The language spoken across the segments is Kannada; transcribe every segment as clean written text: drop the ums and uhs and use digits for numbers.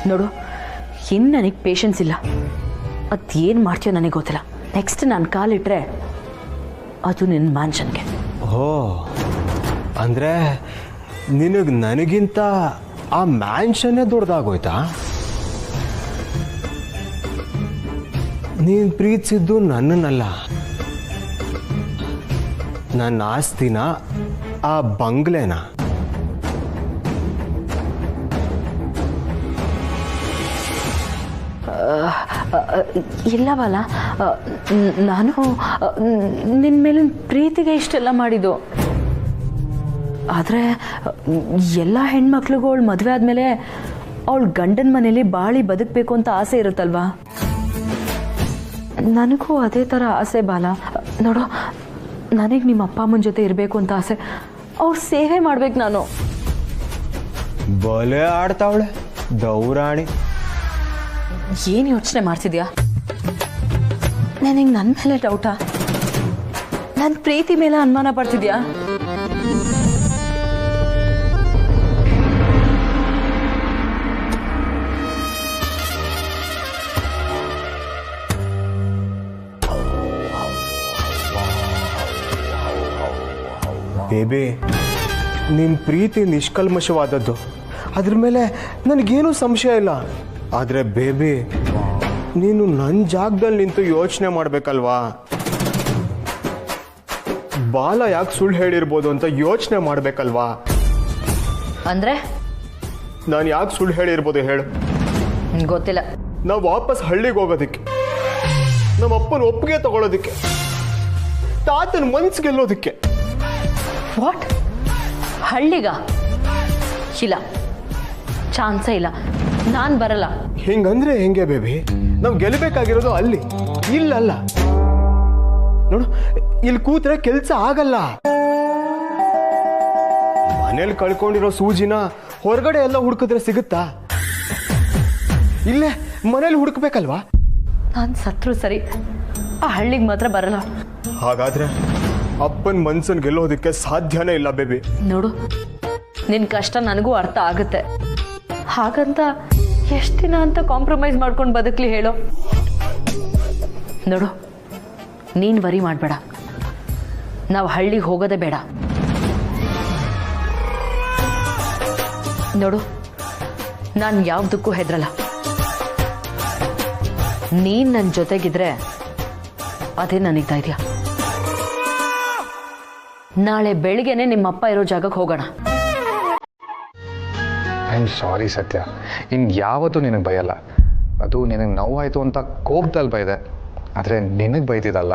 ನೋಡು, ಇನ್ನು ನನಗೆ ಪೇಷನ್ಸ್ ಇಲ್ಲ. ಅದೇನು ಮಾಡ್ತೀಯೋ ನನಗೆ ಗೊತ್ತಿಲ್ಲ. ನೆಕ್ಸ್ಟ್ ನಾನು ಕಾಲಿಟ್ರೆ ಅದು ನಿನ್ನ ಮ್ಯಾನ್ಷನ್ಗೆ. ಓ, ಅಂದರೆ ನಿನಗೆ ನನಗಿಂತ ಆ ಮ್ಯಾನ್ಷನ್ನೇ ದೊಡ್ಡದಾಗೋಯ್ತಾ? ನೀನು ಪ್ರೀತಿಸಿದ್ದು ನನ್ನನ್ನಲ್ಲ, ನನ್ನ ಆಸ್ತಿನ, ಆ ಬಂಗ್ಲೆನ. ಇಲ್ಲ ಬಾಲ, ನಾನು ನಿನ್ನ ಮೇಲಿನ ಪ್ರೀತಿಗೆ ಇಷ್ಟೆಲ್ಲ ಮಾಡಿದ್ದು. ಆದರೆ ಎಲ್ಲ ಹೆಣ್ಮಕ್ಳಿಗೂ ಅವಳು ಮದುವೆ ಆದಮೇಲೆ ಅವಳು ಗಂಡನ ಮನೇಲಿ ಬಾಳಿ ಬದುಕಬೇಕು ಅಂತ ಆಸೆ ಇರುತ್ತಲ್ವಾ? ನನಗೂ ಅದೇ ಥರ ಆಸೆ ಬಾಲ. ನೋಡು, ನನಗೆ ನಿಮ್ಮ ಅಪ್ಪ ಅಮ್ಮನ ಜೊತೆ ಇರಬೇಕು ಅಂತ ಆಸೆ. ಅವ್ರ ಸೇವೆ ಮಾಡ್ಬೇಕು ನಾನು. ಬಲೆ ಆಡ್ತಾವಳೆ ದೌರಾಣಿ. ಏನು ಯೋಚನೆ ಮಾಡ್ತಿದ್ಯಾ? ನನಗೆ ನನ್ನ ಮೇಲೆ ಡೌಟಾ? ನನ್ನ ಪ್ರೀತಿ ಮೇಲೆ ಅನುಮಾನ ಪಡ್ತಿದ್ಯಾ? ಬೇಬಿ, ನಿನ್ನ ಪ್ರೀತಿ ನಿಷ್ಕಲ್ಮಶವಾದದ್ದು, ಅದ್ರ ಮೇಲೆ ನನಗೇನೂ ಸಂಶಯ ಇಲ್ಲ. ಆದರೆ ಬೇಬಿ, ನೀನು ನನ್ನ ಜಾಗದಲ್ಲಿ ನಿಂತು ಯೋಚನೆ ಮಾಡಬೇಕಲ್ವಾ? ಬಾಲ ಯಾಕೆ ಸುಳ್ಳು ಹೇಳಿರ್ಬೋದು ಅಂತ ಯೋಚನೆ ಮಾಡಬೇಕಲ್ವಾ? ಅಂದರೆ ನಾನು ಯಾಕೆ ಸುಳ್ಳು ಹೇಳಿರ್ಬೋದು ಹೇಳು? ಗೊತ್ತಿಲ್ಲ. ನಾವು ವಾಪಸ್ ಹಳ್ಳಿಗೆ ಹೋಗೋದಕ್ಕೆ, ನಮ್ಮ ಅಪ್ಪನ ಒಪ್ಪಿಗೆ ತಗೊಳ್ಳೋದಕ್ಕೆ, ತಾತನ ಮನ್ಸು ಗೆಲ್ಲೋದಕ್ಕೆ. ವಾಟ್? ಹಳ್ಳಿಗ? ಇಲ್ಲ, ಚಾನ್ಸೇ ಇಲ್ಲ. ನಾನು ಬರಲ್ಲ. ಹಿಂಗಂದ್ರೆ ಹೆಂಗೆ ಬೇಬಿ? ನಾವು ಗೆಲ್ಲಬೇಕಾಗಿರೋದು ಅಲ್ಲಿ, ಇಲ್ಲಲ್ಲ. ನೋಡು, ಇಲ್ಲಿ ಕೂತ್ರೆ ಕೆಲಸ ಆಗಲ್ಲ. ಮನೇಲಿ ಕಳ್ಕೊಂಡಿರೋ ಸೂಜಿನ ಹೊರಗಡೆ ಎಲ್ಲ ಹುಡುಕಿದ್ರೆ ಸಿಗುತ್ತಾ? ಇಲ್ಲೇ ಮನೇಲಿ ಹುಡುಕ್ಬೇಕಲ್ವಾ? ನಾನು ಸತ್ರು ಸರಿ, ಆ ಹಳ್ಳಿಗೆ ಮಾತ್ರ ಬರಲ್ಲ. ಹಾಗಾದ್ರೆ ಅಪ್ಪನ ಮನ್ಸನ್ ಗೆಲ್ಲೋದಕ್ಕೆ ಸಾಧ್ಯನೇ ಇಲ್ಲ ಬೇಬಿ. ನೋಡು, ನಿನ್ನ ಕಷ್ಟ ನನಗೂ ಅರ್ಥ ಆಗುತ್ತೆ. ಹಾಗಂತ ಎಷ್ಟು ದಿನ ಅಂತ ಕಾಂಪ್ರಮೈಸ್ ಮಾಡ್ಕೊಂಡು ಬದುಕಲಿ ಹೇಳೋ? ನೋಡು, ನೀನು ವರಿ ಮಾಡಬೇಡ. ನಾವು ಹಳ್ಳಿಗೆ ಹೋಗೋದೇ ಬೇಡ. ನೋಡು, ನಾನು ಯಾವುದಕ್ಕೂ ಹೆದರಲ್ಲ. ನೀನು ನನ್ನ ಜೊತೆಗಿದ್ರೆ ಅದೇ ನನಗೆ ಧೈರ್ಯ. ನಾಳೆ ಬೆಳಿಗ್ಗೆನೆ ನಿಮ್ಮಪ್ಪ ಇರೋ ಜಾಗಕ್ಕೆ ಹೋಗೋಣ. ಐ ಆಮ್ ಸಾರಿ ಸತ್ಯ, ಇನ್ನು ಯಾವತ್ತೂ ನಿನಗೆ ಬೈಯಲ್ಲ. ಅದು ನಿನಗೆ ನೋವಾಯಿತು ಅಂತ ಕೋಪದಲ್ಲಿ ಬೈದೆ, ಆದರೆ ನಿನಗೆ ಬೈದಿದ್ದಲ್ಲ.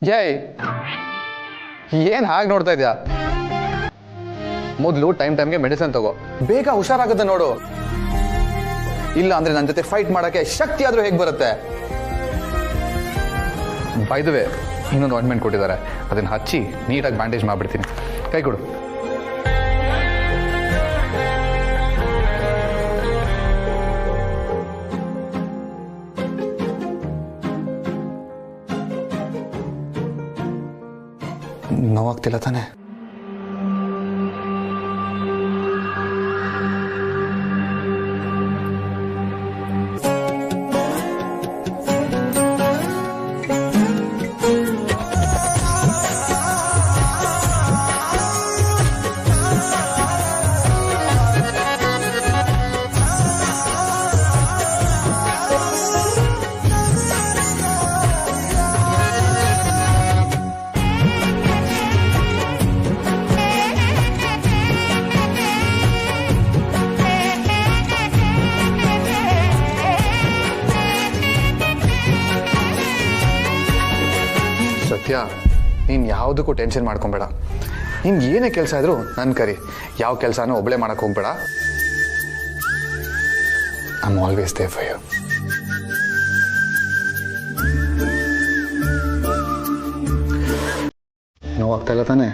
ಏಯ್, ಏನು ಹಾಗೆ ನೋಡ್ತಾ ಇದೆಯಾ? ಮೊದಲು ಟೈಮ್ಗೆ ಮೆಡಿಸಿನ್ ತಗೋ, ಬೇಗ ಹುಷಾರಾಗುತ್ತೆ ನೋಡು. ಇಲ್ಲ ಅಂದ್ರೆ ನನ್ನ ಜೊತೆ ಫೈಟ್ ಮಾಡೋಕ್ಕೆ ಶಕ್ತಿ ಆದರೂ ಹೇಗೆ ಬರುತ್ತೆ? ಬೈ ದ ವೇ, ಇನ್ನೊಂದು ಆಯಿಂಟ್ಮೆಂಟ್ ಕೊಟ್ಟಿದ್ದಾರೆ, ಅದನ್ನು ಹಚ್ಚಿ ನೀಟಾಗಿ ಬ್ಯಾಂಡೇಜ್ ಮಾಡಿಬಿಡ್ತೀನಿ. ಕೈ ಕೊಡು. ನೋವಾಗ್ತಿಲ್ಲ ತಾನೆ? ಸತ್ಯ, ನೀನು ಯಾವುದಕ್ಕೂ ಟೆನ್ಷನ್ ಮಾಡ್ಕೊಬೇಡ. ನಿನ್ಗೆ ಏನೇ ಕೆಲಸ ಇದ್ರೂ ನನ್ನ ಕರಿ. ಯಾವ ಕೆಲಸನೂ ಒಬ್ಬಳೇ ಮಾಡಕ್ಕೆ ಹೋಗ್ಬೇಡ. I am always there for you. ನೋವಾಗ್ತಾ ಇಲ್ಲ ತಾನೆ?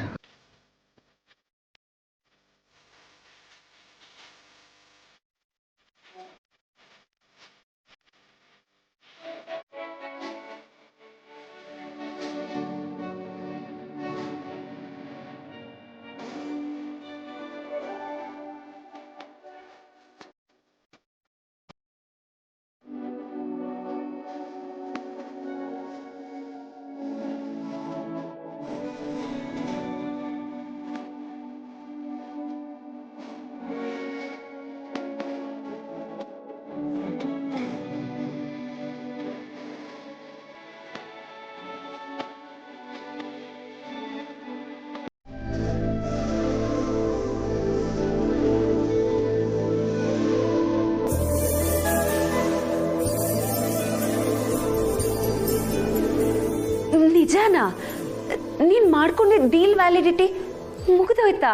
ನಿಜಾನಾ? ನೀನ್ ಮಾಡ್ಕೊಂಡಿದ್ದ ಡೀಲ್ ವ್ಯಾಲಿಡಿಟಿ ಮುಗಿದೋಯ್ತಾ?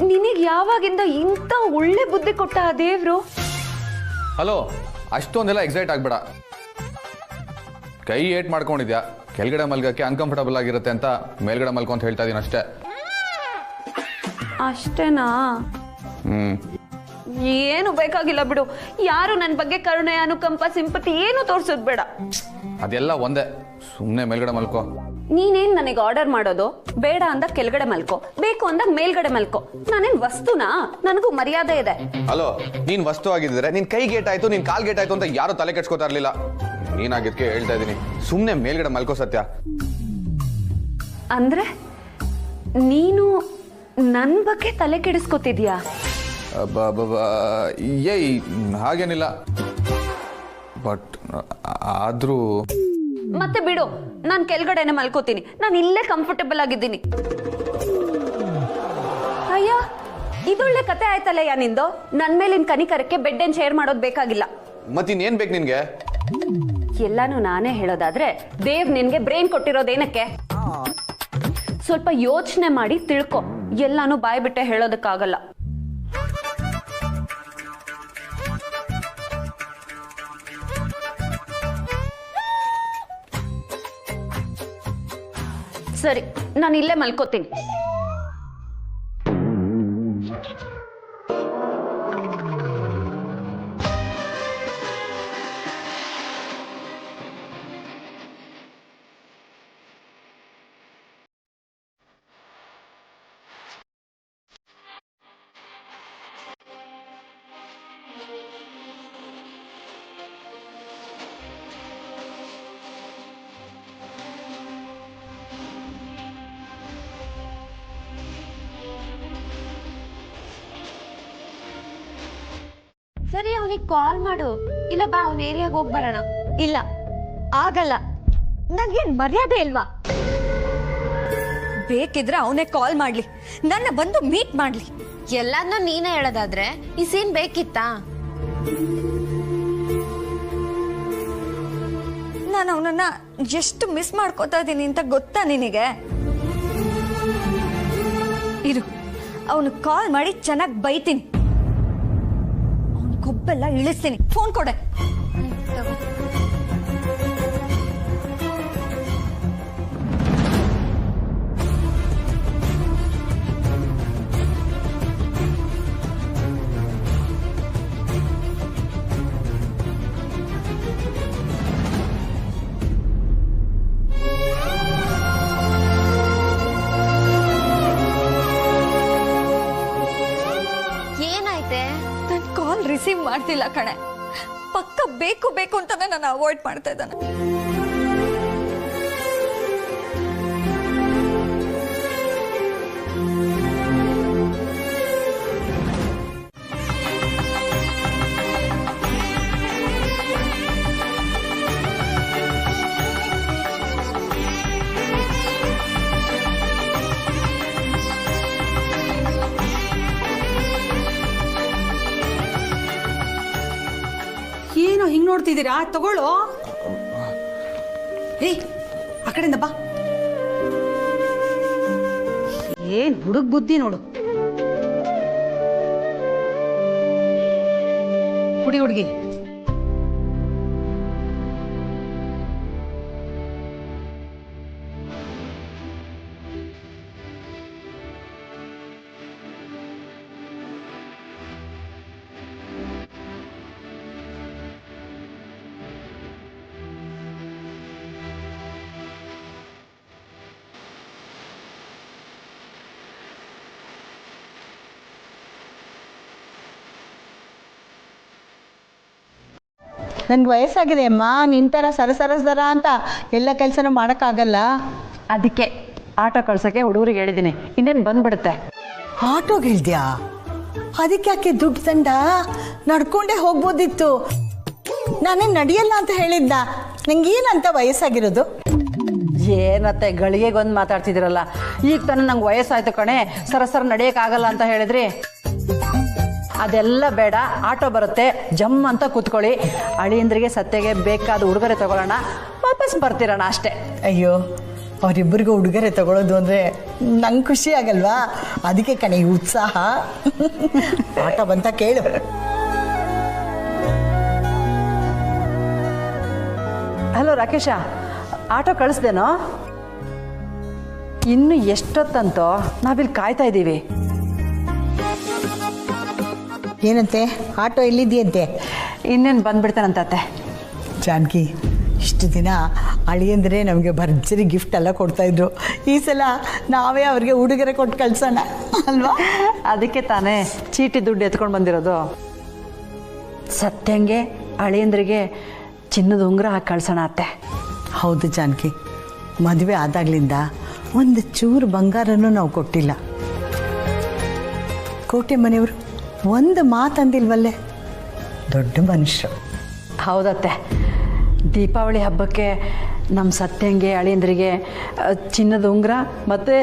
ನಿನಗೆ ಯಾವಾಗಿಂದ ಇಂಥ ಒಳ್ಳೆ ಬುದ್ಧಿ ಕೊಟ್ಟ ಆ ದೇವ್ರು? ಹಲೋ, ಅಷ್ಟೊಂದೆಲ್ಲ ಎಕ್ಸೈಟ್ ಆಗ್ಬೇಡ. ಕೈ ಏಟ್ ಮಾಡ್ಕೊಂಡಿದ್ಯಾ, ಕೆಳಗಡೆ ಮಲ್ಗಕ್ಕೆ ಅನ್ಕಂಫರ್ಟಬಲ್ ಆಗಿರುತ್ತೆ ಅಂತ ಮೇಲ್ಗಡೆ ಮಲ್ಕೊ ಅಂತ ಹೇಳ್ತಾ ಇದೀನಿ ಅಷ್ಟೇ. ಅಷ್ಟೇನಾ? ಏನು ಬೇಕಾಗಿಲ್ಲ ಬಿಡು. ಯಾರು ನನ್ನ ಬಗ್ಗೆ ಕರುಣೆ, ಅನುಕಂಪ, ಸಿಂಪತಿ ಏನು ತೋರ್ಸೋದ್ ಬೇಡ. ಅದೆಲ್ಲ ಒಂದೇ, ಸುಮ್ಮನೆ ಮೇಲ್ಗಡೆ ಮಲ್ಕೋ. ನೀನೇನ್ ನನಗೆ ಆರ್ಡರ್ ಮಾಡೋದು? ಬೇಡ ಅಂದಾಗ ಕೆಳಗಡೆ ಮಲ್ಕೋ, ಬೇಕು ಅಂದಾಗ ಮೇಲ್ಗಡೆ ಮಲ್ಕೋ. ನಾನೇನ್ ವಸ್ತುನಾ? ನನಗೂ ಮರ್ಯಾದೆ ಇದೆ. ಹಲೋ, ನೀನ್ ವಸ್ತು ಆಗಿದ್ರೆ ನಿನ್ ಕೈ ಗೇಟ್ ಆಯ್ತು, ನಿನ್ ಕಾಲ್ ಗೇಟ್ ಆಯ್ತು ಅಂತ ಯಾರು ತಲೆ ಕೆಡ್ಸ್ಕೊತಾ ಇರ್ಲಿಲ್ಲ. ನೀನಾಗಿದ್ಕೆ ಹೇಳ್ತಾ ಇದೀನಿ, ಸುಮ್ಮನೆ ಮೇಲ್ಗಡೆ ಮಲ್ಕೋ ಸತ್ಯ. ಅಂದ್ರೆ ನೀನು ನನ್ ಬಗ್ಗೆ ತಲೆ ಕೆಡಿಸ್ಕೊತಿದ್ಯಾ? ಏಯ್, ಹಾಗೇನಿಲ್ಲ. ಬಟ್ ಆದ್ರೂ ಮತ್ತೆ ಬಿಡು, ನಾನು ಕೆಳಗಡೆನೆ ಮಲ್ಕೋತೀನಿ. ನಾನು ಇಲ್ಲೇ ಕಂಫರ್ಟಬಲ್ ಆಗಿದ್ದೀನಿ. ಅಯ್ಯ, ಇದೊಳ್ಳೆ ಕತೆ ಆಯ್ತಲ್ಲಯ್ಯ ನಿಂದು. ನನ್ ಮೇಲಿನ ಕನಿಕರಕ್ಕೆ ಬೆಡ್ ಏನ್ ಶೇರ್ ಮಾಡೋದು ಬೇಕಾಗಿಲ್ಲ. ಮತ್ತಿನ್ನೇನ್ ಬೇಕು ನಿನ್ಗೆ? ಎಲ್ಲಾನು ನಾನೇ ಹೇಳೋದಾದ್ರೆ ದೇವ್ ನಿನ್ಗೆ ಬ್ರೈನ್ ಕೊಟ್ಟಿರೋದೇನಕ್ಕೆ? ಸ್ವಲ್ಪ ಯೋಚನೆ ಮಾಡಿ ತಿಳ್ಕೊ. ಎಲ್ಲಾನು ಬಾಯ್ ಬಿಟ್ಟೆ ಹೇಳೋದಕ್ಕಾಗಲ್ಲ. ಸರಿ, ನಾನು ಇಲ್ಲೇ ಮಲ್ಕೋತೀನಿ. ಸರಿ, ಅವನಿಗೆ ಕಾಲ್ ಮಾಡು. ಇಲ್ಲ ಬಾ, ಅವನ ಏರಿಯಾಗ ಹೋಗಿ ಬರೋಣ. ಇಲ್ಲ, ಆಗಲ್ಲ. ನನ್ಗೇನ್ ಮರ್ಯಾದೆ ಇಲ್ವಾ? ಬೇಕಿದ್ರೆ ಅವನೇ ಕಾಲ್ ಮಾಡ್ಲಿ, ನನ್ನ ಬಂದು ಮೀಟ್ ಮಾಡ್ಲಿ. ಎಲ್ಲಾನು ನೀನೇ ಹೇಳೋದಾದ್ರೆ ಈ ಸೀನ್ ಬೇಕಿತ್ತಾ? ನಾನು ಅವನನ್ನ ಎಷ್ಟು ಮಿಸ್ ಮಾಡ್ಕೋತಾ ಇದ್ದೀನಿ ಅಂತ ಗೊತ್ತಾ ನಿನಗೆ? ಇರು, ಅವನು ಕಾಲ್ ಮಾಡಿ ಚೆನ್ನಾಗಿ ಬೈತೀನಿ, ಅವನ ಕೊಬ್ಬೆಲ್ಲ ಇಳಿಸ್ತೀನಿ. ಫೋನ್ ಕೊಡೆ. ರಿಸೀವ್ ಮಾಡ್ತಿಲ್ಲ ಕಣೆ. ಪಕ್ಕ ಬೇಕು ಬೇಕು ಅಂತಾನೆ ನಾನು ಅವಾಯ್ಡ್ ಮಾಡ್ತಾ ಇದ್ದಾನೆ. ಏನೋ ಹಿಂಗ್ ನೋಡ್ತಿದ್ದೀರಾ? ತಗೊಳ್ಳೋ. ಏಯ್, ಆ ಕಡೆಯಿಂದ ಬಾ. ಏನ್ ಹುಡುಗ ಬುದ್ಧಿ ನೋಡು. ಹುಡಿ ಹುಡುಗಿ, ನನ್ಗೆ ವಯಸ್ಸಾಗಿದೆ ಅಮ್ಮ. ನಿನ್ನ ಥರ ಸರಸರ ಅಂತ ಎಲ್ಲ ಕೆಲಸನೂ ಮಾಡೋಕ್ಕಾಗಲ್ಲ. ಅದಕ್ಕೆ ಆಟೋ ಕಳ್ಸೋಕ್ಕೆ ಹುಡುಗರಿಗೆ ಹೇಳಿದ್ದೀನಿ, ಇನ್ನೇನು ಬಂದ್ಬಿಡುತ್ತೆ. ಆಟೋಗೆ ಹೇಳ್ದ್ಯಾ? ಅದಕ್ಕೆ ಯಾಕೆ ದುಡ್ಡು ತಂಡ? ನಡ್ಕೊಂಡೇ ಹೋಗ್ಬೋದಿತ್ತು. ನಾನೇ ನಡೆಯಲ್ಲ ಅಂತ ಹೇಳಿದ್ದ. ನಂಗೇನಂತ ವಯಸ್ಸಾಗಿರೋದು? ಏನತ್ತೆ ಗಳಿಗೆಗೊಂದು ಮಾತಾಡ್ತಿದ್ದೀರಲ್ಲ. ಈಗ ತಾನೇ ನಂಗೆ ವಯಸ್ಸಾಯ್ತು ಕಣೆ, ಸರಸರ ನಡೆಯೋಕ್ಕಾಗಲ್ಲ ಅಂತ ಹೇಳಿದ್ರಿ. ಅದೆಲ್ಲ ಬೇಡ, ಆಟೋ ಬರುತ್ತೆ, ಜಮ್ ಅಂತ ಕೂತ್ಕೊಳ್ಳಿ. ಅಳಿಯಂದ್ರಿಗೆ ಸತ್ಯಗೆ ಬೇಕಾದ ಉಡುಗೊರೆ ತಗೊಳ್ಳೋಣ, ವಾಪಸ್ ಬರ್ತಿರೋಣ ಅಷ್ಟೇ. ಅಯ್ಯೋ, ಅವರಿಬ್ಬರಿಗೂ ಉಡುಗೊರೆ ತಗೊಳ್ಳೋದು ಅಂದರೆ ನಂಗೆ ಖುಷಿ ಆಗಲ್ವಾ? ಅದಕ್ಕೆ ಕಣೆ ಈ ಉತ್ಸಾಹ. ಆಟ ಬಂತ ಕೇಳು. ಹಲೋ ರಾಕೇಶ, ಆಟೋ ಕಳಿಸ್ದೇನೋ? ಇನ್ನು ಎಷ್ಟೊತ್ತಂತೋ ನಾವಿಲ್ಲಿ ಕಾಯ್ತಾ ಇದ್ದೀವಿ. ಏನಂತೆ, ಆಟೋ ಎಲ್ಲಿದೆಯಂತೆ? ಇನ್ನೇನು ಬಂದ್ಬಿಡ್ತಾನಂತೆ. ಜಾನಕಿ, ಇಷ್ಟು ದಿನ ಅಳಿಯಂದ್ರೆ ನಮಗೆ ಭರ್ಜರಿ ಗಿಫ್ಟ್ ಎಲ್ಲ ಕೊಡ್ತಾಯಿದ್ರು. ಈ ಸಲ ನಾವೇ ಅವ್ರಿಗೆ ಉಡುಗೊರೆ ಕೊಟ್ಟು ಕಳ್ಸೋಣ ಅಲ್ವಾ? ಅದಕ್ಕೆ ತಾನೇ ಚೀಟಿ ದುಡ್ಡು ಎತ್ಕೊಂಡು ಬಂದಿರೋದು. ಸತ್ಯಂಗೆ ಅಳಿಯಂದ್ರಿಗೆ ಚಿನ್ನದ ಉಂಗುರ ಹಾಕಿ ಕಳ್ಸೋಣ ಅತ್ತೆ. ಹೌದು ಜಾನಕಿ, ಮದುವೆ ಆದಾಗ್ಲಿಂದ ಒಂದು ಚೂರು ಬಂಗಾರನೂ ನಾವು ಕೊಟ್ಟಿಲ್ಲ. ಕೋಟೆ ಮನೆಯವರು ಒಂದು ಮಾತಂದಿಲ್ವಲ್ಲೇ, ದೊಡ್ಡ ಮನುಷ್ಯರು. ಹೌದತ್ತೆ, ದೀಪಾವಳಿ ಹಬ್ಬಕ್ಕೆ ನಮ್ಮ ಸತ್ಯಂಗೆ ಅಳಿಯಂದ್ರಿಗೆ ಚಿನ್ನದ ಉಂಗುರ ಮತ್ತು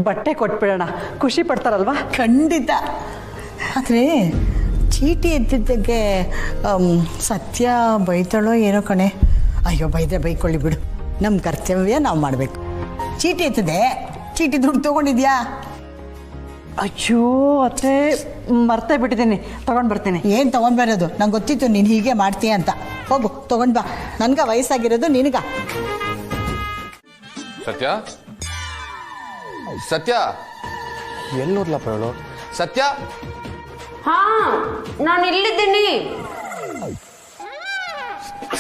ಬಟ್ಟೆ ಕೊಟ್ಬಿಡೋಣ, ಖುಷಿ ಪಡ್ತಾರಲ್ವಾ? ಖಂಡಿತ. ಆದರೆ ಚೀಟಿ ಎತ್ತಿದ್ದಕ್ಕೆ ಸತ್ಯ ಬೈತಾಳೋ ಏನೋ ಕಣೆ. ಅಯ್ಯೋ, ಬೈದ್ರೆ ಬೈಕೊಳ್ಳಿ ಬಿಡು, ನಮ್ಮ ಕರ್ತವ್ಯ ನಾವು ಮಾಡಬೇಕು. ಚೀಟಿ ಎತ್ತದೆ, ಚೀಟಿ ದುಡ್ಡು ತೊಗೊಂಡಿದ್ಯಾ? ಅಯ್ಯೋ ಅತ್ತೆ, ಮರ್ತೇ ಬಿಟ್ಟಿದ್ದೀನಿ, ತೊಗೊಂಡು ಬರ್ತೀನಿ. ಏನು ತೊಗೊಂಡು ಬರೋದು? ನಂಗೆ ಗೊತ್ತಿತ್ತು ನೀನು ಹೀಗೆ ಮಾಡ್ತೀಯ ಅಂತ. ಹೋಗು ತೊಗೊಂಡು ಬಾ, ನನಗೆ ವಯಸ್ಸಾಗಿರೋದು ನಿನಗ. ಸತ್ಯ, ಸತ್ಯ ಎಲ್ಲೋದ್ಲಪ್ಪ ಹೇಳು? ಸತ್ಯ, ಹಾ, ನಾನು ಇಲ್ಲಿದ್ದೀನಿ.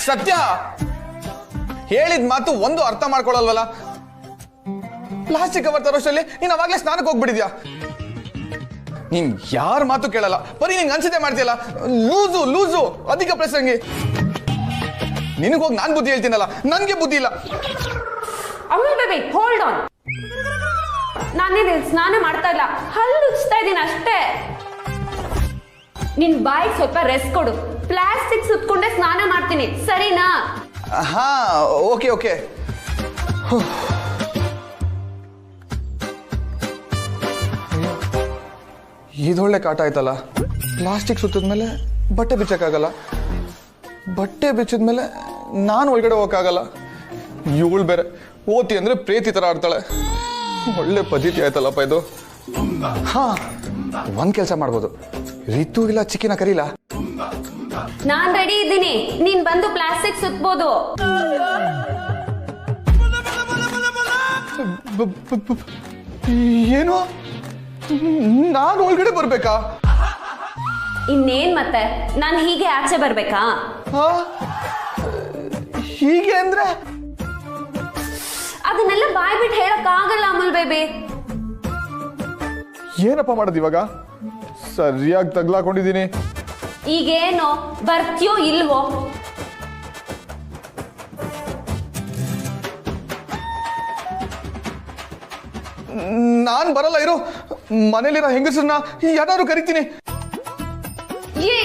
ಸತ್ಯ ಹೇಳಿದ ಮಾತು ಒಂದು ಅರ್ಥ ಮಾಡ್ಕೊಳಲ್ವಲ್ಲ. ಪ್ಲಾಸ್ಟಿಕ್ ಕವರ್ ತರೋಷ್ಟರಲ್ಲಿ ನೀನ್ ಅವಾಗ್ಲೇ ಸ್ನಾನಕ್ಕೆ ಹೋಗ್ಬಿಟ್ಟಿದ್ಯಾ. ನೀನ್ ಯಾರ ಮಾತು ಕೇಳಲ್ಲ, ಬರೀ ನಿಂಗೆ ಅನ್ಸಿದೆ ಮಾಡ್ತೀಯಲ್ಲ. ಲೂಸು ಲೂಸು, ಅಧಿಕ ಪ್ರಸಂಗಿ. ನಿನಗೋಗಿ ನಾನ್ ಬುದ್ಧಿ ಹೇಳ್ತೀನಲ್ಲ, ನನ್ಗೆ ಬುದ್ಧಿ ಇಲ್ಲ. Amul baby, hold on. ನಾನೇನು ಸ್ನಾನ ಮಾಡ್ತಾ ಇಲ್ಲ, ಹಲ್ಲು ಉಜ್ತಾ ಇದ್ದೀನಿ ಅಷ್ಟೇ. ನಿನ್ ಬಾಯಿಗೆ ಸ್ವಲ್ಪ ರೆಸ್ಟ್ ಕೊಡು. ಪ್ಲಾಸ್ಟಿಕ್ ಸುತ್ಕೊಂಡೆ ಸ್ನಾನ ಮಾಡ್ತೀನಿ, ಸರಿನಾ? ಹಾ, ಓಕೆ ಓಕೆ. ಇದೊಳ್ಳೆ ಕಾಟ ಆಯ್ತಲ್ಲ. ಪ್ಲಾಸ್ಟಿಕ್ ಸುತ್ತಿದ್ಮೇಲೆ ಬಟ್ಟೆ ಬಿಚ್ಚಕ್ಕಾಗಲ್ಲ, ಬಟ್ಟೆ ಬಿಚ್ಚಿದ್ಮೇಲೆ ನಾನು ಒಳಗಡೆ ಹೋಗಕ್ಕಾಗಲ್ಲ. ಇವಳು ಬೇರೆ ಓತಿ ಅಂದ್ರೆ ಪ್ರೇತಿ ತರ ಆಡ್ತಾಳೆ. ಒಳ್ಳೆ ಪದ್ಧತಿ ಆಯ್ತಲ್ಲಪ್ಪ ಇದು. ಹಾ, ಒಂದ್ ಕೆಲಸ ಮಾಡ್ಬೋದು, ರಿತು ಇಲ್ಲ ಚಿಕ್ಕಿನ ಕರೀಲ. ನಾನ್ ರೆಡಿ ಇದ್ದೀನಿ, ನೀನ್ ಬಂದು ಪ್ಲಾಸ್ಟಿಕ್ ಸುತ್ಬೋದು. ಏನು, ನಾನು ಒಳಗಡೆ ಬರ್ಬೇಕಾ? ಇನ್ನೇನ್ ಮತ್ತೆ, ನಾನು ಹೀಗೆ ಆಚೆ ಬರ್ಬೇಕಾ? ಹೀಗೆ ಅಂದ್ರೆ ಅದನ್ನೆಲ್ಲ ಬಾಯ್ ಬಿಟ್ಟು ಹೇಳಕ್ ಆಗಲ್ಲ ಅಮೂಲ್ ಬೇಬಿ. ಏನಪ್ಪ ಮಾಡೋದು ಇವಾಗ? ಸರಿಯಾಗಿ ತಗ್ಲಾಕೊಂಡಿದ್ದೀನಿ. ಈಗೇನು, ಬರ್ತೀಯೋ ಇಲ್ವೋ? ನಾನ್ ಬರಲ್ಲ ಇರು. ಮನೇಲಿರೋ ಹೆಂಗಸನ್ನ ಯಾರು ಕರಿತೀನಿ. ಏ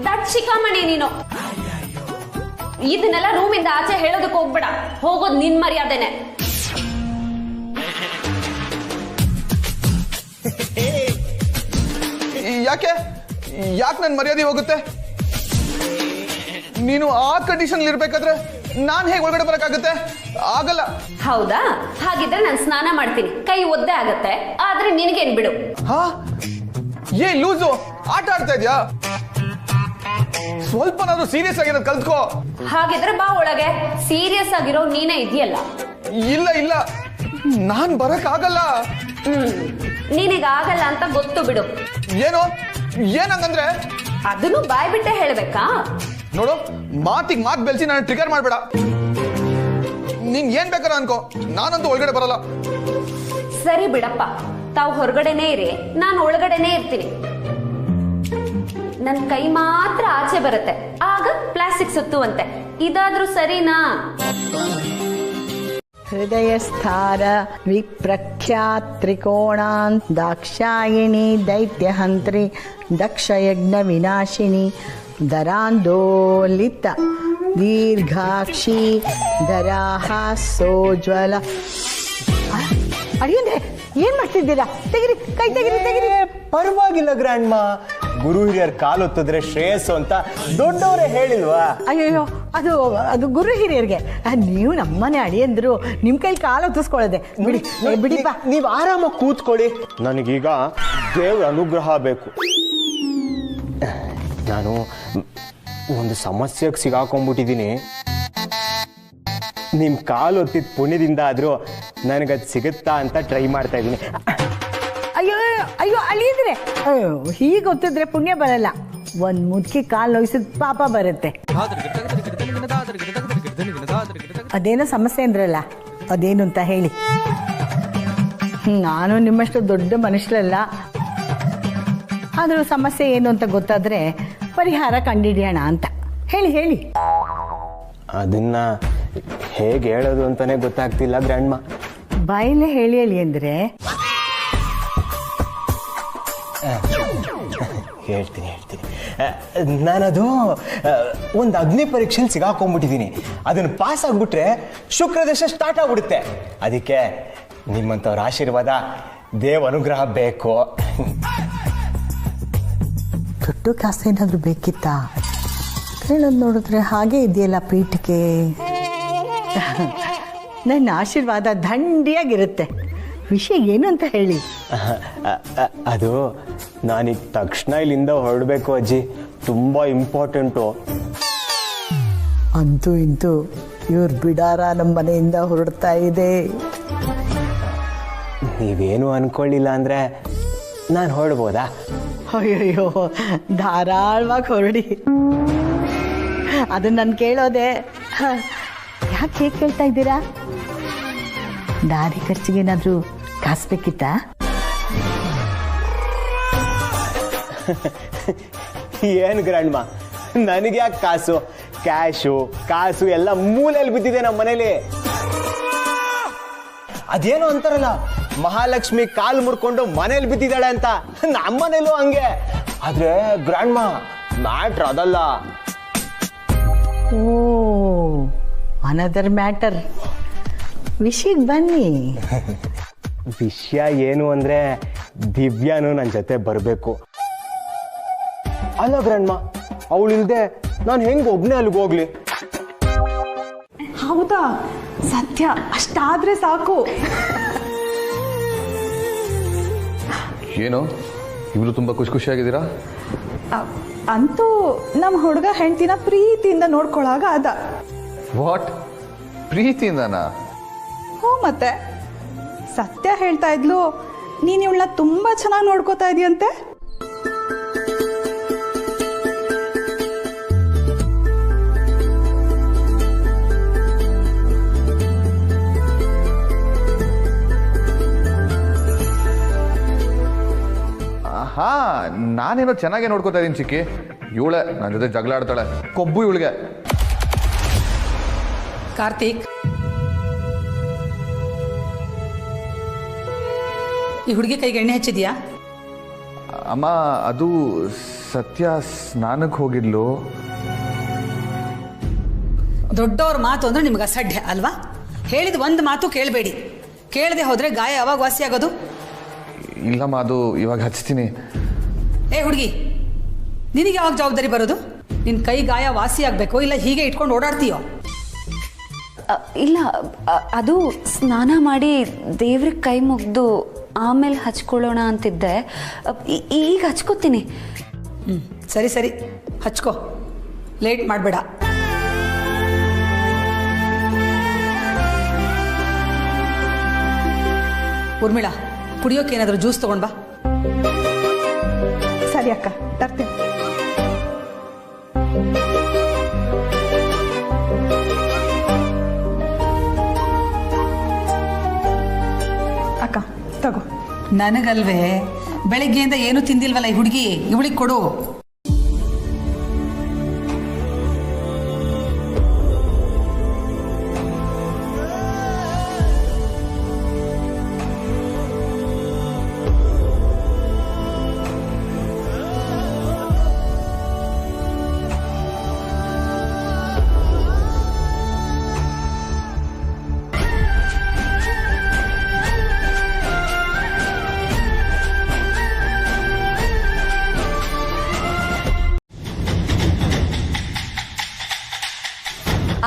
ದಟ್ ಶಿಖಾಮಣಿ ನೀನು. ಇದನ್ನೆಲ್ಲ ರೂಮಿಂದ ಆಚೆ ಹೇಳೋದಕ್ಕೆ ಹೋಗ್ಬೇಡ, ಹೋಗೋದು ನಿನ್ ಮರ್ಯಾದೆನೆ. ಯಾಕೆ ಯಾಕೆ ನನ್ ಮರ್ಯಾದೆ ಹೋಗುತ್ತೆ? ನೀನು ಆ ಕಂಡೀಷನ್ ಇರ್ಬೇಕಾದ್ರೆ ನಾನ್ ಹೇಗೆ ಒಳಗಡೆ ಬರಕ್ಕಾಗುತ್ತೆ? ಆಗಲ್ಲ. ಹೌದಾ? ಹಾಗಿದ್ರೆ ನಾನು ಸ್ನಾನ ಮಾಡ್ತೀನಿ, ಕೈ ಒದ್ದೆ ಆಗತ್ತೆ, ಆದ್ರೆ ನಿನಗೇನ್ ಬಿಡು. ಹಾ, ಏ ಲೂಸು, ಆಟ ಆಡ್ತಾ ಇದ್ಯಾ? ಸ್ವಲ್ಪನಾದ್ರೂ ಸೀರಿಯಸ್ ಆಗಿರೋದು ಕಲ್ತ್ಕೋ. ಹಾಗಿದ್ರೆ ಬಾ ಒಳಗೆ, ಸೀರಿಯಸ್ ಆಗಿರೋ ನೀನೇ ಇದೆಯಲ್ಲ. ಇಲ್ಲ ಇಲ್ಲ, ನಾನ್ ಬರಕ್ ಆಗಲ್ಲ. ನಿನಗಾಗಲ್ಲ ಅಂತ ಗೊತ್ತು ಬಿಡು. ಏನು ಏನಂಗಂದ್ರೆ? ಅದನ್ನು ಬಾಯ್ ಬಿಟ್ಟೆ ಹೇಳ್ಬೇಕಾ? ನೋಡು, ಮಾತಿಗೆ ಮಾತು ಬೆಳೆಸಿ ನಾನು ಟ್ರಿಗರ್ ಮಾಡ್ಬೇಡ. ನೀನ್ ಏನ್ ಬೇಕಾರ ಅನ್ಕೋ, ನಾನಂತೂ ಒಳಗಡೆ ಬರಲ್ಲ. ಸರಿ ಬಿಡಪ್ಪ, ತಾವು ಹೊರಗಡೆನೇ ಇರಿ, ನಾನು ಒಳಗಡೆನೇ ಇರ್ತೀನಿ. ನನ್ ಕೈ ಮಾತ್ರ ಆಚೆ ಬರುತ್ತೆ, ಆಗ ಪ್ಲಾಸ್ಟಿಕ್ ಸುತ್ತುವಂತೆ. ಇದಾದ್ರೂ ಸರಿನಾ? ಹೃದಯಸ್ಥಾರ ವಿಪ್ರಖ್ಯಾತ್ ತ್ರಿಕೋಣಾನ್ ದಾಕ್ಷಾಯಿಣಿ ದೈತ್ಯಹಂತ್ರಿ ದಕ್ಷಯಜ್ಞ ವಿನಾಶಿನಿ ದರಾಂದೋಲಿತ ದೀರ್ಘಾಕ್ಷಿ ದರಾಹ ಸೋಜ್ವಲ. ಅಡಿಯಂದ್ರೆ ಏನ್ ಮಾಡ್ತಿದ್ದೀರಾ? ತೆಗಿರಿ, ಕೈ ತೆಗಿರಿ ತೆಗಿರಿ. ಪರವಾಗಿಲ್ಲ ಗ್ರ್ಯಾಂಡ್ ಮಾ, ಗುರು ಹಿರಿಯರ್ ಕಾಲೊತ್ತಿದ್ರೆ ಶ್ರೇಯಸ್ಸು ಅಂತ ದೊಡ್ಡವರೇ ಹೇಳಿಲ್ವಾ? ಅಯ್ಯೋ ಅದು ಗುರು ಹಿರಿಯರಿಗೆ. ನೀವು ನಮ್ಮನೆ ಅಳಿಯಂದ್ರು ನಿಮ್ಮ ಕೈಲಿ ಕಾಲು ಹೊತ್ತಿಸ್ಕೊಳ್ಳದೆ ಬಿಡಿ ಬಿಡಿಪ್ಪ. ನೀವು ಆರಾಮಾಗಿ ಕೂತ್ಕೊಳ್ಳಿ. ನನಗೀಗ ದೇವ್ರ ಅನುಗ್ರಹ ಬೇಕು. ನಾನು ಒಂದು ಸಮಸ್ಯೆಗೆ ಸಿಗಾಕೊಂಡ್ಬಿಟ್ಟಿದ್ದೀನಿ. ನಿಮ್ಮ ಕಾಲು ಹೊತ್ತಿದ ಪುಣ್ಯದಿಂದ ಆದರೂ ನನಗದು ಸಿಗುತ್ತಾ ಅಂತ ಟ್ರೈ ಮಾಡ್ತಾ ಇದ್ದೀನಿ. ಅಯ್ಯೋ ಅಳಿಯಿದ್ರೆ ಹೀಗೆ ಗೊತ್ತಿದ್ರೆ ಪುಣ್ಯ ಬರಲ್ಲ. ಒಂದು ಮುದುಕಿ ಕಾಲು ನೋಯಿಸಿದ ಪಾಪ ಬರುತ್ತೆ. ಅದೇನೋ ಸಮಸ್ಯೆ ಅಂದ್ರಲ್ಲ, ಅದೇನು ಅಂತ ಹೇಳಿ. ನಾನು ನಿಮ್ಮಷ್ಟು ದೊಡ್ಡ ಮನುಷ್ಯರಲ್ಲ, ಆದರೂ ಸಮಸ್ಯೆ ಏನು ಅಂತ ಗೊತ್ತಾದರೆ ಪರಿಹಾರ ಕಂಡುಹಿಡಿಯೋಣ ಅಂತ. ಹೇಳಿ. ಅದನ್ನ ಹೇಗೆ ಹೇಳೋದು ಅಂತಾನೆ ಗೊತ್ತಾಗ್ತಿಲ್ಲ ಗ್ರ್ಯಾಂಡ್ಮ. ಬಾಯಲ್ಲೇ ಹೇಳಿ ಅಂದರೆ ಹೇಳ್ತೀನಿ. ನಾನದು ಒಂದು ಅಗ್ನಿ ಪರೀಕ್ಷೆಯಲ್ಲಿ ಸಿಗಾಕೊಂಡ್ಬಿಟ್ಟಿದ್ದೀನಿ. ಅದನ್ನು ಪಾಸ್ ಆಗಿಬಿಟ್ರೆ ಶುಕ್ರದಶ ಸ್ಟಾರ್ಟ್ ಆಗಿಬಿಡುತ್ತೆ. ಅದಕ್ಕೆ ನಿಮ್ಮಂಥವ್ರ ಆಶೀರ್ವಾದ, ದೇವ ಅನುಗ್ರಹ ಬೇಕು. ದೊಡ್ಡ ಕಾಸು ಏನಾದರೂ ಬೇಕಿತ್ತಾ? ಕೇಳೋದು ನೋಡಿದ್ರೆ ಹಾಗೆ ಇದೆಯಲ್ಲ ಪೀಠಿಕೆ. ನನ್ನ ಆಶೀರ್ವಾದ ದಂಡಿಯಾಗಿರುತ್ತೆ. ವಿಷಯ ಏನು ಅಂತ ಹೇಳಿ. ಅದು ನಾನೀಗ ತಕ್ಷಣ ಇಲ್ಲಿಂದ ಹೊರಡಬೇಕು ಅಜ್ಜಿ, ತುಂಬ ಇಂಪಾರ್ಟೆಂಟು. ಅಂತೂ ಇಂತೂ ಇವ್ರ ಬಿಡಾರ ನಮ್ಮ ಮನೆಯಿಂದ ಹೊರಡ್ತಾ ಇದೆ. ನೀವೇನು ಅನ್ಕೊಳ್ಳಿಲ್ಲ ಅಂದರೆ ನಾನು ಹೊರಡ್ಬೋದಾ? ಅಯ್ಯಯ್ಯೋ, ಧಾರಾಳವಾಗಿ ಹೊರಡಿ. ಅದನ್ನ ನಾನು ಕೇಳೋದೆ. ಯಾಕೆ ಹೇಗೆ ಕೇಳ್ತಾ ಇದ್ದೀರಾ? ದಾರಿ ಖರ್ಚಿಗೇನಾದರೂ ಕಾಸು ಬೇಕಿತ್ತಾ? ಏನು ಗ್ರ್ಯಾಂಡ್ಮ, ನನಗೆ ಯಾಕೆ ಕಾಸು? ಕಾಸು ಎಲ್ಲ ಮೂಲೆಯಲ್ಲಿ ಬಿದ್ದಿದೆ ನಮ್ಮ ಮನೇಲಿ. ಅದೇನೋ ಅಂತಾರಲ್ಲ, ಮಹಾಲಕ್ಷ್ಮಿ ಕಾಲು ಮುರ್ಕೊಂಡು ಮನೇಲಿ ಬಿದ್ದಿದ್ದಾಳೆ ಅಂತ. ನಮ್ಮ ಮನೇಲೂ ಹಂಗೆ. ಆದ್ರೆ ಗ್ರ್ಯಾಂಡ್ಮ, ಮ್ಯಾಟ್ರ್ ಅದಲ್ಲ. ಓ, ಅನದರ್ ಮ್ಯಾಟರ್. ವಿಷಯಕ್ಕೆ ಬನ್ನಿ. ವಿಷಯ ಏನು ಅಂದ್ರೆ, ದಿವ್ಯಾನು ನನ್ನ ಜೊತೆ ಬರಬೇಕು. ಅಲ್ಲ ಗ್ರ್ಯಾಂಡ್ಮ, ಅವಳಿಲ್ದೆ ನಾನು ಹೆಂಗೆ ಒಬ್ಬನೇ ಅಲ್ಲಿಗೆ ಹೋಗ್ಲಿ? ಹೌದಾ? ಸತ್ಯ, ಅಷ್ಟಾದ್ರೆ ಸಾಕು. ಏನು ಇಬ್ರು ತುಂಬಾ ಖುಷಿಯಾಗಿದ್ದೀರಾ? ಅಂತೂ ನಮ್ಮ ಹುಡುಗ ಹೆಂಡ್ತಿನ ಪ್ರೀತಿಯಿಂದ ನೋಡ್ಕೊಳ್ಳಾಗ ಅದ. ವಾಟ್? ಪ್ರೀತಿಯಿಂದನಾ? ಹ್ಞೂ, ಮತ್ತೆ ಸತ್ಯ ಹೇಳ್ತಾ ಇದ್ಲು, ನೀನು ಇವಳನ್ನ ತುಂಬಾ ಚೆನ್ನಾಗಿ ನೋಡ್ಕೋತಾ ಇದೀಯಂತೆ. ಹಾ, ನಾನೇನೋ ಚೆನ್ನಾಗೇ ನೋಡ್ಕೋತಾ ಇದ್ದೀನಿ ಚಿಕ್ಕಿ. ಇವಳೆ ನನ್ನ ಜೊತೆ ಜಗಳ ಆಡ್ತಾಳೆ, ಕೊಬ್ಬು ಇವಳಿಗೆ. ಕಾರ್ತಿಕ್, ಈ ಹುಡುಗಿ ಕೈಗೆ ಎಣ್ಣೆ ಹಚ್ಚಿದ್ಯಾ? ಅಮ್ಮ, ಅದು ಸತ್ಯ ಸ್ನಾನಕ್ಕೆ ಹೋಗಿದ್ಲು. ದೊಡ್ಡವ್ರ ಮಾತು ಅಂದ್ರೆ ನಿಮ್ಗೆ ಅಸಡ್ಡೆ ಅಲ್ವಾ? ಹೇಳಿದ ಒಂದು ಮಾತು ಕೇಳಬೇಡಿ. ಕೇಳದೆ ಹೋದ್ರೆ ಗಾಯ ಯಾವಾಗ ವಾಸಿ ಆಗೋದು? ಇಲ್ಲಮ್ಮ, ಅದು ಇವಾಗ ಹಚ್ತೀನಿ. ಏ ಹುಡುಗಿ, ನಿನಗೆ ಯಾವಾಗ ಜವಾಬ್ದಾರಿ ಬರೋದು? ನಿನ್ನ ಕೈ ಗಾಯ ವಾಸಿ ಆಗಬೇಕು, ಇಲ್ಲ ಹೀಗೆ ಇಟ್ಕೊಂಡು ಓಡಾಡ್ತೀಯೋ? ಇಲ್ಲ, ಅದು ಸ್ನಾನ ಮಾಡಿ ದೇವ್ರಿಗೆ ಕೈ ಮುಗ್ದು ಆಮೇಲೆ ಹಚ್ಕೊಳ್ಳೋಣ ಅಂತಿದ್ದೆ. ಈಗ ಹಚ್ಕೋತೀನಿ. ಸರಿ ಸರಿ, ಹಚ್ಕೋ, ಲೇಟ್ ಮಾಡಬೇಡ. ಉರ್ಮಿಳಾ, ಕುಡಿಯೋಕೆ ಏನಾದರೂ ಜ್ಯೂಸ್ ತಗೊಂಡ್ ಬಾ. ಸರಿ ಅಕ್ಕ, ತರ್ತೀನಿ. ಅಕ್ಕ ತಗೋ. ನನಗಲ್ವೇ, ಬೆಳಗ್ಗೆಯಿಂದ ಏನು ತಿಂದಿಲ್ವಲ್ಲ ಈ ಹುಡುಗಿ, ಇವಳಿಗೆ ಕೊಡು.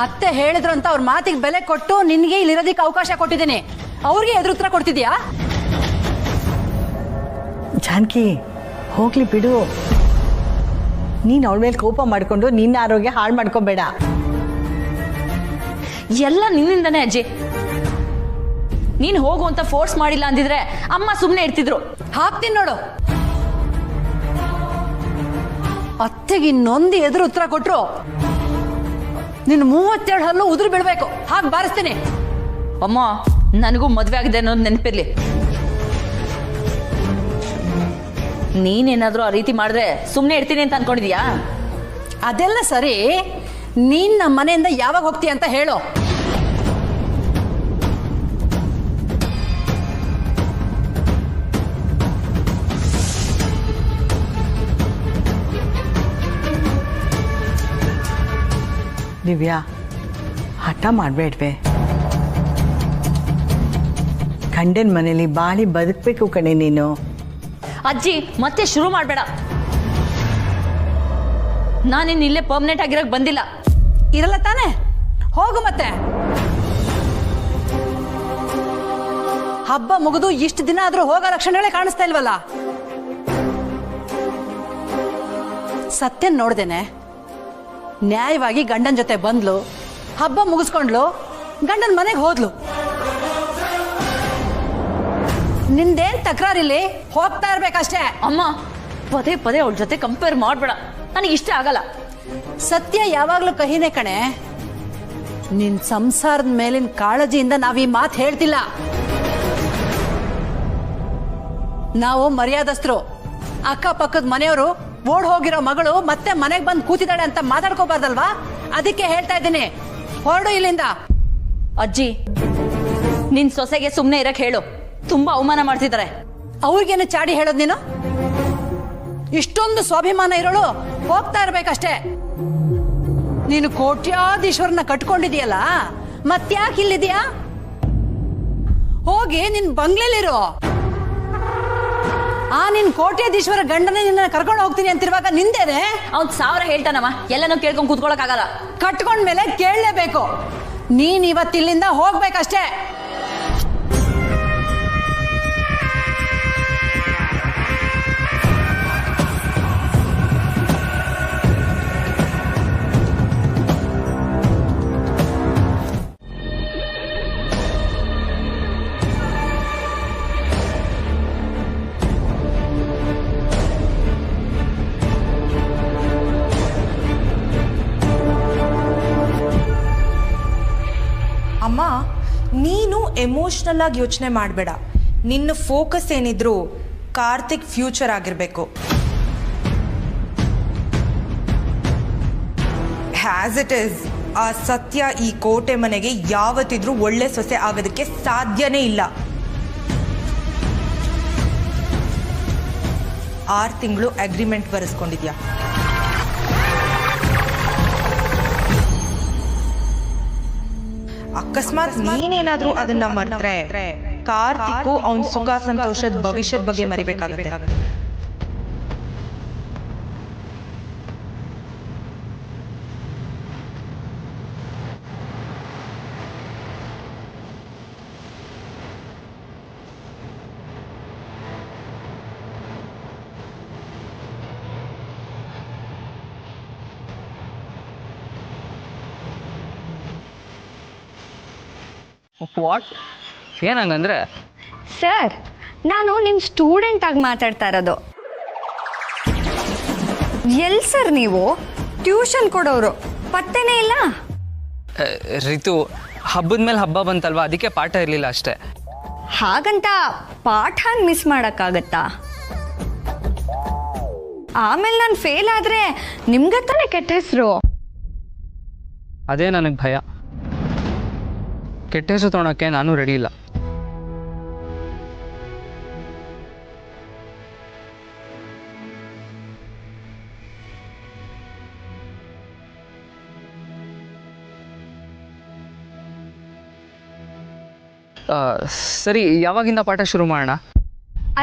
ಅತ್ತೆ ಹೇಳಿದ್ರು ಅಂತ ಅವ್ರ ಮಾತಿಗೆ ಬೆಲೆ ಕೊಟ್ಟು ನಿನಗೆ ಇಲ್ಲಿರೋದಕ್ಕೆ ಅವಕಾಶ ಕೊಟ್ಟಿದ್ದೀನಿ. ಅವ್ರಿಗೆ ಎದುರುತ್ತರ ಕೊಡ್ತಿದ್ಯಾ? ಜಾನಕಿ ಹೋಗ್ಲಿ ಬಿಡು. ನೀನು ಅವಳ ಮೇಲೆ ಕೋಪ ಮಾಡಿಕೊಂಡು ನಿನ್ನ ಆರೋಗ್ಯ ಹಾಳು ಮಾಡ್ಕೋಬೇಡ. ಎಲ್ಲ ನಿನ್ನಿಂದನೇ ಅಜ್ಜಿ. ನೀನು ಹೋಗು ಅಂತ ಫೋರ್ಸ್ ಮಾಡಿಲ್ಲ ಅಂದಿದ್ರೆ ಅಮ್ಮ ಸುಮ್ಮನೆ ಇರ್ತಿದ್ರು. ಹಾಕ್ತೀನಿ ನೋಡು. ಅತ್ತೆಗೆ ಇನ್ನೊಂದು ಎದುರು ಉತ್ತರ ಕೊಟ್ರು ನಿನ್ನ 32 ಹಲ್ಲು ಉದುರು ಬಿಡ್ಬೇಕು. ಹಾಗೆ ಬಾರಿಸ್ತೀನಿ. ಅಮ್ಮ, ನನಗೂ ಮದುವೆ ಆಗಿದೆ ಅನ್ನೋದು ನೆನಪಿರ್ಲಿ. ನೀನೇನಾದ್ರೂ ಆ ರೀತಿ ಮಾಡಿದ್ರೆ ಸುಮ್ಮನೆ ಇರ್ತೀನಿ ಅಂತ ಅನ್ಕೊಂಡಿದ್ಯಾ? ಅದೆಲ್ಲ ಸರಿ, ನೀನ್ ನಮ್ಮ ಮನೆಯಿಂದ ಯಾವಾಗ ಹೋಗ್ತೀಯ ಅಂತ ಹೇಳು. ದಿವ್ಯಾ, ಹಠ ಮಾಡಬೇಡ್ವೆ. ಗಂಡನ ಮನೇಲಿ ಬಾಳಿ ಬದುಕಬೇಕು ಕಣೆ ನೀನು. ಅಜ್ಜಿ, ಮತ್ತೆ ಶುರು ಮಾಡಬೇಡ. ನಾನಿನ್ ಇಲ್ಲೇ ಪರ್ಮನೆಂಟ್ ಆಗಿರಕ್ ಬಂದಿಲ್ಲ. ಇರಲ್ಲ ತಾನೆ? ಹೋಗು ಮತ್ತೆ. ಹಬ್ಬ ಮುಗಿದು ಇಷ್ಟು ದಿನ ಆದ್ರೂ ಹೋಗೋ ಲಕ್ಷಣಗಳೇ ಕಾಣಿಸ್ತಾ ಇಲ್ವಲ್ಲ. ಸತ್ಯನ್ ನೋಡ್ದೇನೆ ನ್ಯಾಯವಾಗಿ ಗಂಡನ ಜೊತೆ ಬಂದ್ಲು, ಹಬ್ಬ ಮುಗಿಸ್ಕೊಂಡ್ಲು, ಗಂಡನ ಮನೆಗೆ ಹೋದ್ಲು. ನಿಂದೇನ್ ತಕರಾರಿಲ್ಲಿ? ಹೋಗ್ತಾ ಇರ್ಬೇಕಷ್ಟೇ. ಅಮ್ಮ, ಪದೇ ಪದೇ ಅವಳ ಜೊತೆ ಕಂಪೇರ್ ಮಾಡ್ಬೇಡ, ನನಗೆ ಇಷ್ಟ ಆಗಲ್ಲ. ಸತ್ಯ ಯಾವಾಗ್ಲೂ ಕಹಿನೇ ಕಣೆ. ನಿನ್ ಸಂಸಾರದ ಮೇಲಿನ ಕಾಳಜಿಯಿಂದ ನಾವ್ ಈ ಮಾತು ಹೇಳ್ತಿಲ್ಲ. ನಾವು ಮರ್ಯಾದಸ್ಥರು. ಅಕ್ಕಪಕ್ಕದ ಮನೆಯವರು ಓಡ್ ಹೋಗಿರೋ ಮಗಳು ಮತ್ತೆ ಮನೆಗೆ ಬಂದು ಕೂತಿದ್ದಾಳೆ ಅಂತ ಮಾತಾಡ್ಕೋಬಾರ್ದಲ್ವಾ? ಅದಕ್ಕೆ ಹೇಳ್ತಾ ಇದ್ದೀನಿ, ಹೊರಡು ಇಲ್ಲಿಂದ. ಅಜ್ಜಿ, ನಿನ್ ಸೊಸೆಗೆ ಸುಮ್ಮನೆ ಇರಕ್ ಹೇಳು. ತುಂಬಾ ಅವಮಾನ ಮಾಡ್ತಿದ್ದಾರೆ. ಅವ್ರಿಗೇನು ಚಾಡಿ ಹೇಳೋದ್ ನೀನು? ಇಷ್ಟೊಂದು ಸ್ವಾಭಿಮಾನ ಇರೋಳು ಹೋಗ್ತಾ ಇರ್ಬೇಕಷ್ಟೇ. ನೀನು ಕೋಟ್ಯಾಧೀಶ್ವರನ ಕಟ್ಕೊಂಡಿದೀಯಲ್ಲ, ಮತ್ತ್ಯಾಕೆ ಇಲ್ಲಿದ್ಯಾ? ಹೋಗಿ ನಿನ್ ಬಂಗ್ಲೆಲಿರೋ. ಆ ನಿನ್ ಕೋಟ್ಯಾಧೀಶ್ವರ ಗಂಡನೇ ನಿನ್ನ ಕರ್ಕೊಂಡು ಹೋಗ್ತೀನಿ ಅಂತಿರುವಾಗ ನಿಂದೇನೆ? ಅವ್ನ್ 1000 ಹೇಳ್ತಾನಮ್ಮ, ಎಲ್ಲನೂ ಕೇಳ್ಕೊಂಡ್ ಕೂತ್ಕೊಳಕ್ ಆಗಲ್ಲ. ಕಟ್ಕೊಂಡ್ಮೇಲೆ ಕೇಳಲೇಬೇಕು. ನೀನ್ ಇವತ್ತಿಲ್ಲಿಂದ ಹೋಗ್ಬೇಕಷ್ಟೇ. ಅಮ್ಮ, ನೀನು ಎಮೋಷ್ನಲ್ ಆಗಿ ಯೋಚನೆ ಮಾಡಬೇಡ. ನಿನ್ನ ಫೋಕಸ್ ಏನಿದ್ರು ಕಾರ್ತಿಕ್ ಫ್ಯೂಚರ್ ಆಗಿರಬೇಕು. ಹ್ಯಾಸ್ ಇಟ್ ಈಸ್, ಆ ಸತ್ಯ ಈ ಕೋಟೆ ಮನೆಗೆ ಯಾವತ್ತಿದ್ರೂ ಒಳ್ಳೆ ಸೊಸೆ ಆಗೋದಕ್ಕೆ ಸಾಧ್ಯನೇ ಇಲ್ಲ. 6 ತಿಂಗಳು ಅಗ್ರಿಮೆಂಟ್ ಬರೆಸ್ಕೊಂಡಿದ್ಯಾ? ಅಕಸ್ಮಾತ್ ನೀನೇನಾದ್ರೂ ಅದನ್ನ ಮರೆತ್ರೆ ಕಾರ್ತಿಕ್ಕು ಅವನ ಸುಖ ಸಂತೋಷದ ಭವಿಷ್ಯದ ಬಗ್ಗೆ ಮರಿಬೇಕಾಗುತ್ತೆ. ವಾಟ್? ಏನಂಗಂದ್ರೆ? ಸರ್, ನಾನು ನಿಮ್ಮ ಸ್ಟೂಡೆಂಟ್ ಆಗಿ ಮಾತಾಡ್ತಾ ಇರೋದು. ಎಲ್ಲಿ ಸರ್ ನೀವು? ಟ್ಯೂಷನ್ ಕೊಡೋರು ಪತ್ತೆನೇ ಇಲ್ಲ. ರಿತು, ಹಬ್ಬದ ಮೇಲೆ ಹಬ್ಬ ಬಂತಲ್ವಾ, ಅದಕ್ಕೆ ಪಾಠ ಇರಲಿಲ್ಲ ಅಷ್ಟೇ. ಹಾಗಂತ ಪಾಠನ ಮಿಸ್ ಮಾಡೋಕ್ಕಾಗತ್ತಾ? ಆಮೇಲೆ ನಾನು ಫೇಲ್ ಆದರೆ ನಿಮ್ಗೆ ತಾನೇ ಕೆಟ್ಟ ಹೆಸರು. ಅದೇ ನನಗೆ ಭಯ. ಕೆಟ್ಟ ಹೆಸರು ತೊಗೊಳಕ್ಕೆ ನಾನು ರೆಡಿ ಇಲ್ಲ. ಸರಿ, ಯಾವಾಗಿಂದ ಪಾಠ ಶುರು ಮಾಡೋಣ?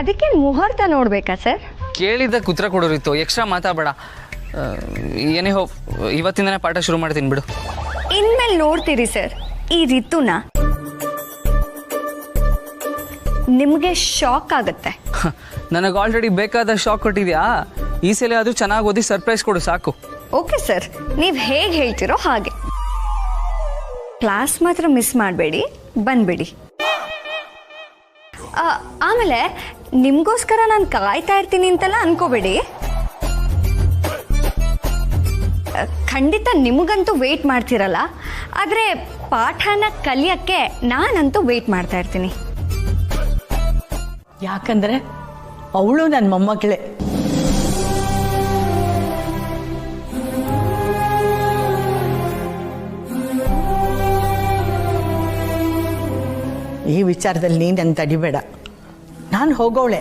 ಅದಕ್ಕೆ ಮುಹೂರ್ತ ನೋಡ್ಬೇಕಾ ಸರ್? ಕೇಳಿದ್ದಕ್ಕೆ ಉತ್ತರ ಕೊಡೋರಿತ್ತು, ಎಕ್ಸ್ಟ್ರಾ ಮಾತಾಡಬೇಡ. ಏನೇ ಇವತ್ತಿಂದನೇ ಪಾಠ ಶುರು ಮಾಡ್ತೀನಿ ಬಿಡು. ಇನ್ಮೇಲೆ ನೋಡ್ತೀರಿ ಸರ್ ಈ ರಿತುನ. ನಿಮಗೆ ಶಾಕ್ ಆಗುತ್ತೆ. ನನಗೆ ಆಲ್ರೆಡಿ ಬೇಕಾದ ಶಾಕ್ ಕೊಟ್ಟಿದ್ಯಾ, ಈ ಸಲ ಅದು ಚೆನ್ನಾಗಿ ಓದಿ ಸರ್ಪ್ರೈಸ್ ಕೊಡು ಸಾಕು. ಓಕೆ ಸರ್, ನೀವು ಹೇಗೆ ಹೇಳ್ತಿರೋ ಹಾಗೆ. ಕ್ಲಾಸ್ ಮಾತ್ರ ಮಿಸ್ ಮಾಡಬೇಡಿ, ಬಂದ್ಬಿಡಿ. ಆಮೇಲೆ ನಿಮಗೋಸ್ಕರ ನಾನು ಕಾಯ್ತಾ ಇರ್ತೀನಿ ಅಂತೆಲ್ಲ ಅನ್ಕೋಬೇಡಿ. ಖಂಡಿತ ನಿಮಗಂತೂ ವೆಯ್ಟ್ ಮಾಡ್ತಿರಲ್ಲ, ಆದರೆ ಪಾಠನ ಕಲಿಯೋಕ್ಕೆ ನಾನಂತೂ ವೆಯ್ಟ್ ಮಾಡ್ತಾ ಇರ್ತೀನಿ. ಯಾಕಂದ್ರೆ ಅವಳು ನನ್ನ ಮೊಮ್ಮಗಳೇ. ಈ ವಿಚಾರದಲ್ಲಿ ನೀನು ನನ್ನ ತಡಿಬೇಡ, ನಾನು ಹೋಗೋಳೆ.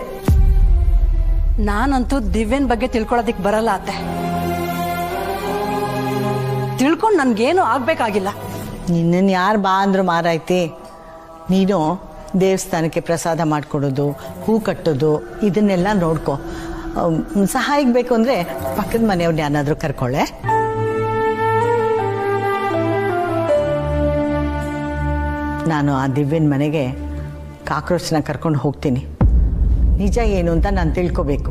ನಾನಂತೂ ದಿವ್ಯನ್ ಬಗ್ಗೆ ತಿಳ್ಕೊಳ್ಳೋದಿಕ್ ಬರಲ್ಲ ಅತ್ತೆ. ತಿಳ್ಕೊಂಡು ನನ್ಗೇನು ಆಗ್ಬೇಕಾಗಿಲ್ಲ. ನಿನ್ನನ್ನು ಯಾರು ಬಾ ಅಂದ್ರು ಮಾರಾಯ್ತಿ. ನೀನು ದೇವಸ್ಥಾನಕ್ಕೆ ಪ್ರಸಾದ ಮಾಡಿಕೊಡೋದು, ಹೂ ಕಟ್ಟೋದು, ಇದನ್ನೆಲ್ಲ ನೋಡ್ಕೊ. ಸಹಾಯಕ್ಕೆ ಬೇಕು ಅಂದರೆ ಪಕ್ಕದ ಮನೆಯವ್ರನ್ನ ಯಾರಾದರೂ ಕರ್ಕೊಳ್ಳೆ. ನಾನು ಆ ದಿವ್ಯನ ಮನೆಗೆ ಕಾಕ್ರೋಚ್ನ ಕರ್ಕೊಂಡು ಹೋಗ್ತೀನಿ. ನಿಜ ಏನು ಅಂತ ನಾನು ತಿಳ್ಕೊಬೇಕು.